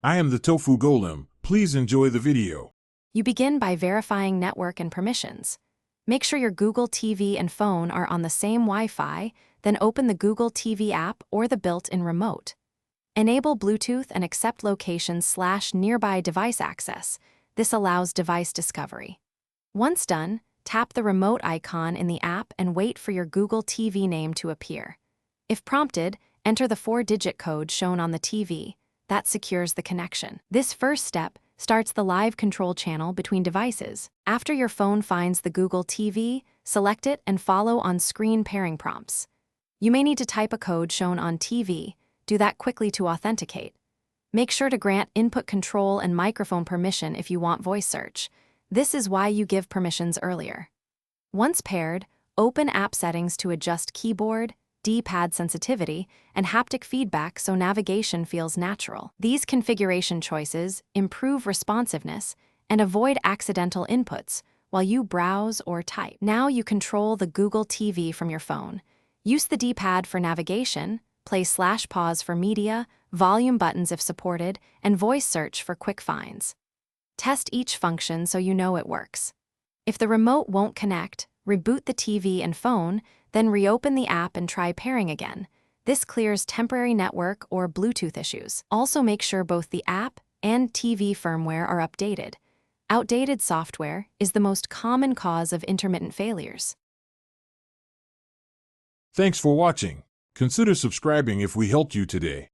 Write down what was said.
I am the Tofu Golem. Please enjoy the video. You begin by verifying network and permissions. Make sure your Google TV and phone are on the same Wi-Fi, then open the Google TV app or the built-in remote. Enable Bluetooth and accept location/nearby device access. This allows device discovery. Once done, tap the remote icon in the app and wait for your Google TV name to appear. If prompted, enter the 4-digit code shown on the TV. That secures the connection. This first step starts the live control channel between devices. After your phone finds the Google TV, select it and follow on-screen pairing prompts. You may need to type a code shown on TV. Do that quickly to authenticate. Make sure to grant input control and microphone permission if you want voice search. This is why you give permissions earlier. Once paired, open app settings to adjust keyboard, D-pad sensitivity, and haptic feedback so navigation feels natural. These configuration choices improve responsiveness and avoid accidental inputs while you browse or type. Now you control the Google TV from your phone. Use the D-pad for navigation, play /pause for media, volume buttons if supported, and voice search for quick finds. Test each function so you know it works. If the remote won't connect, reboot the TV and phone, then reopen the app and try pairing again. This clears temporary network or Bluetooth issues. Also make sure both the app and TV firmware are updated. Outdated software is the most common cause of intermittent failures. Thanks for watching. Consider subscribing if we helped you today.